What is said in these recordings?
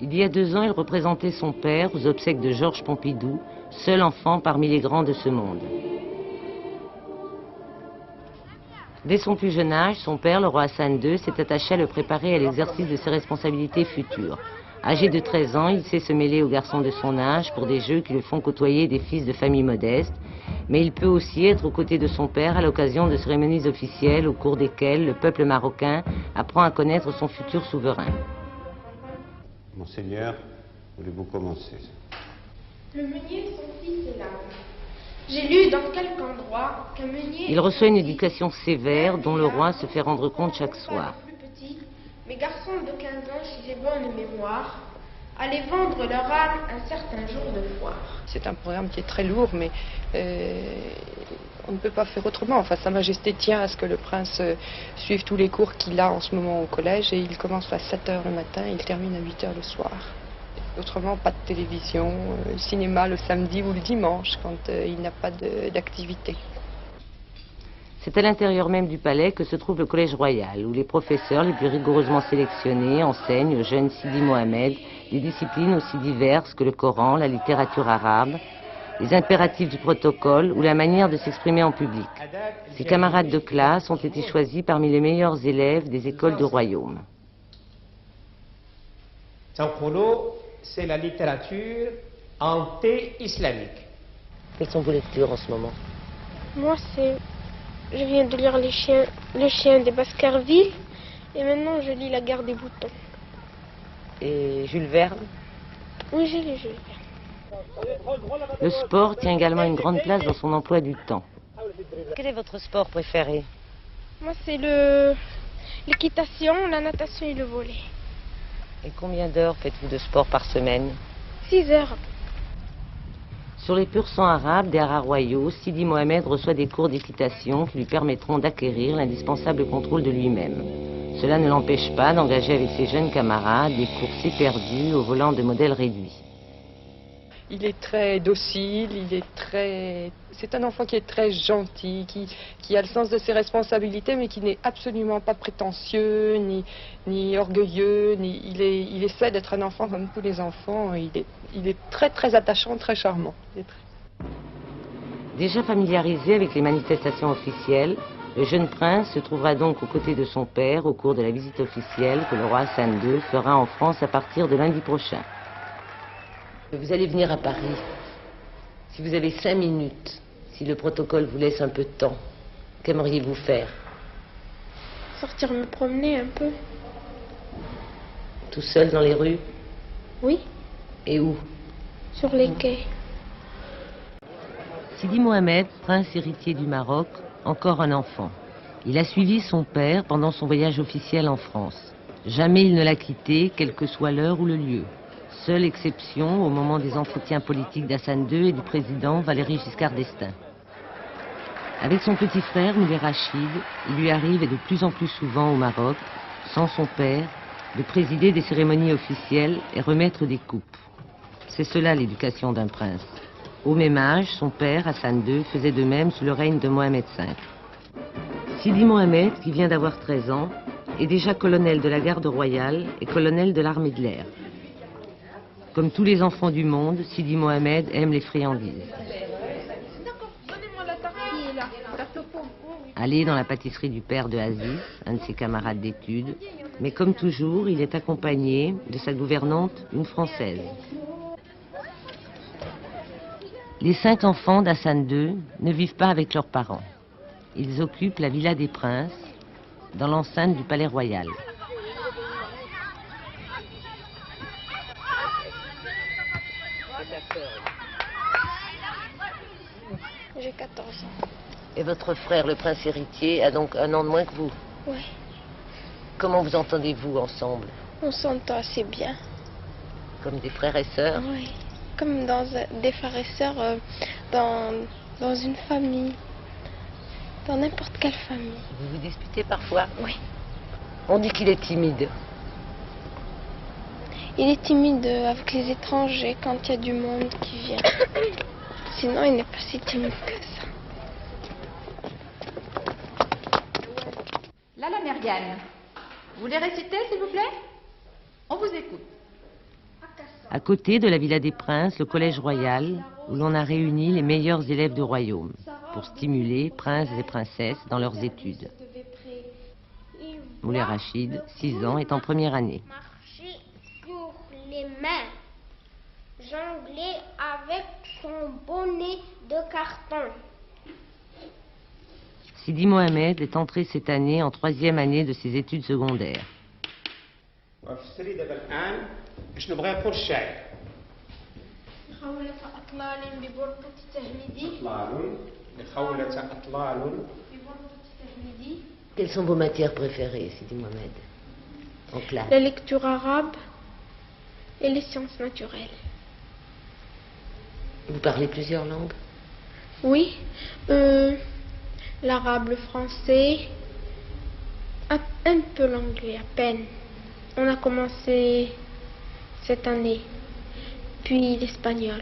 Il y a 2 ans, il représentait son père aux obsèques de Georges Pompidou, seul enfant parmi les grands de ce monde. Dès son plus jeune âge, son père, le roi Hassan II, s'est attaché à le préparer à l'exercice de ses responsabilités futures. Âgé de 13 ans, il sait se mêler aux garçons de son âge pour des jeux qui le font côtoyer des fils de familles modestes, mais il peut aussi être aux côtés de son père à l'occasion de cérémonies officielles au cours desquelles le peuple marocain apprend à connaître son futur souverain. Monseigneur, voulez-vous commencer? Le meunier, son fils est là. J'ai lu dans quelque endroit qu'un meunier... Il reçoit une éducation sévère dont le roi se fait rendre compte chaque soir. Mes garçons de 15 ans, si j'ai bonne mémoire, allaient vendre leur âme un certain jour de foire. C'est un programme qui est très lourd, mais on ne peut pas faire autrement. Enfin, Sa Majesté tient à ce que le prince suive tous les cours qu'il a en ce moment au collège, et il commence à 7 h le matin et il termine à 8 h le soir. Autrement, pas de télévision, cinéma le samedi ou le dimanche, quand il n'a pas d'activité. C'est à l'intérieur même du palais que se trouve le Collège royal, où les professeurs les plus rigoureusement sélectionnés enseignent au jeune Sidi Mohamed des disciplines aussi diverses que le Coran, la littérature arabe, les impératifs du protocole ou la manière de s'exprimer en public. Ses camarades de classe ont été choisis parmi les meilleurs élèves des écoles du royaume. C'est la littérature anté-islamique. Quelles sont vos lectures en ce moment? Moi, je viens de lire Le chien des Baskerville, et maintenant je lis La guerre des boutons. Et Jules Verne? Oui, j'ai lu Jules Verne. Le sport tient également une grande place dans son emploi du temps. Quel est votre sport préféré? Moi, c'est l'équitation, la natation et le volley. Et combien d'heures faites-vous de sport par semaine? 6 heures. Sur les purs sangs arabes des haras royaux, Sidi Mohamed reçoit des cours d'équitation qui lui permettront d'acquérir l'indispensable contrôle de lui-même. Cela ne l'empêche pas d'engager avec ses jeunes camarades des courses éperdues au volant de modèles réduits. Il est très docile, c'est un enfant qui est très gentil, qui a le sens de ses responsabilités, mais qui n'est absolument pas prétentieux, ni orgueilleux, il essaie d'être un enfant comme tous les enfants. Il est très très attachant, très charmant. Déjà familiarisé avec les manifestations officielles, le jeune prince se trouvera donc aux côtés de son père au cours de la visite officielle que le roi Hassan II fera en France à partir de lundi prochain. Vous allez venir à Paris. Si vous avez 5 minutes, si le protocole vous laisse un peu de temps, qu'aimeriez-vous faire? Sortir me promener un peu. Tout seul dans les rues? Oui. Et où? Sur les quais. Sidi Mohamed, prince héritier du Maroc, encore un enfant. Il a suivi son père pendant son voyage officiel en France. Jamais il ne l'a quitté, quelle que soit l'heure ou le lieu. Seule exception au moment des entretiens politiques d'Hassan II et du président Valéry Giscard d'Estaing. Avec son petit frère, Moulay Rachid, il lui arrive, et de plus en plus souvent au Maroc, sans son père, de présider des cérémonies officielles et remettre des coupes. C'est cela l'éducation d'un prince. Au même âge, son père, Hassan II, faisait de même sous le règne de Mohamed V. Sidi Mohamed, qui vient d'avoir 13 ans, est déjà colonel de la garde royale et colonel de l'armée de l'air. Comme tous les enfants du monde, Sidi Mohamed aime les friandises. Aller dans la pâtisserie du père de Aziz, un de ses camarades d'études, mais comme toujours, il est accompagné de sa gouvernante, une Française. Les 5 enfants d'Hassan II ne vivent pas avec leurs parents. Ils occupent la Villa des Princes, dans l'enceinte du Palais Royal. J'ai 14 ans. Et votre frère, le prince héritier, a donc 1 an de moins que vous? Oui. Comment vous entendez-vous ensemble? On s'entend assez bien. Comme des frères et sœurs? Oui. Comme des frères et sœurs dans une famille. Dans n'importe quelle famille. Vous vous disputez parfois? Oui. On dit qu'il est timide. Il est timide avec les étrangers quand il y a du monde qui vient. Sinon, il n'est pas si timide que ça. La Mériane, vous voulez réciter, s'il vous plaît? On vous écoute. À côté de la Villa des Princes, le Collège Royal, où l'on a réuni les meilleurs élèves du royaume pour stimuler princes et princesses dans leurs études. Moulay Rachid, 6 ans, est en première année. Marcher sur les mains, jongler avec son bonnet de carton. Sidi Mohamed est entré cette année en 3e année de ses études secondaires. Quelles sont vos matières préférées, Sidi Mohamed, en classe? La lecture arabe et les sciences naturelles. Vous parlez plusieurs langues? Oui, l'arabe, le français, un peu l'anglais, à peine. On a commencé cette année, puis l'espagnol.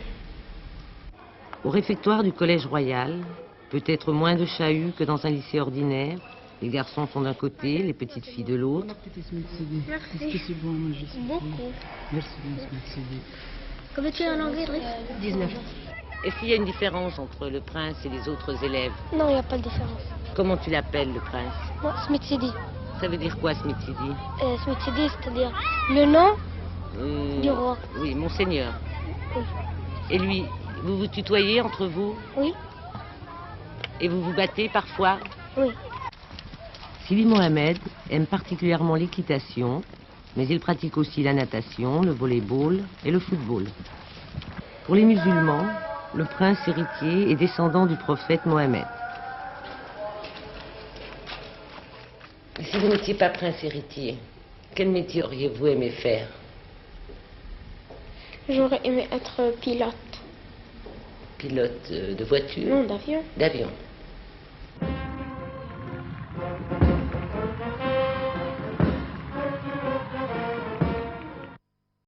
Au réfectoire du Collège Royal, peut-être moins de chahut que dans un lycée ordinaire. Les garçons sont d'un côté, les petites filles de l'autre. Merci. Beaucoup. Merci. Combien tu es en anglais, Driss? 19. Est-ce qu'il y a une différence entre le prince et les autres élèves? Non, il n'y a pas de différence. Comment tu l'appelles, le prince? Moi, Smith Sidi. Ça veut dire quoi, Smith Sidi? Smith Sidi, c'est-à-dire le nom du roi. Oui, monseigneur. Oui. Et lui, vous vous tutoyez entre vous? Oui. Et vous vous battez parfois? Oui. Sidi Mohamed aime particulièrement l'équitation, mais il pratique aussi la natation, le volley-ball et le football. Pour les musulmans, le prince héritier est descendant du prophète Mohammed. Et si vous n'étiez pas prince héritier, quel métier auriez-vous aimé faire? J'aurais aimé être pilote. Pilote de voiture? Non, d'avion. D'avion.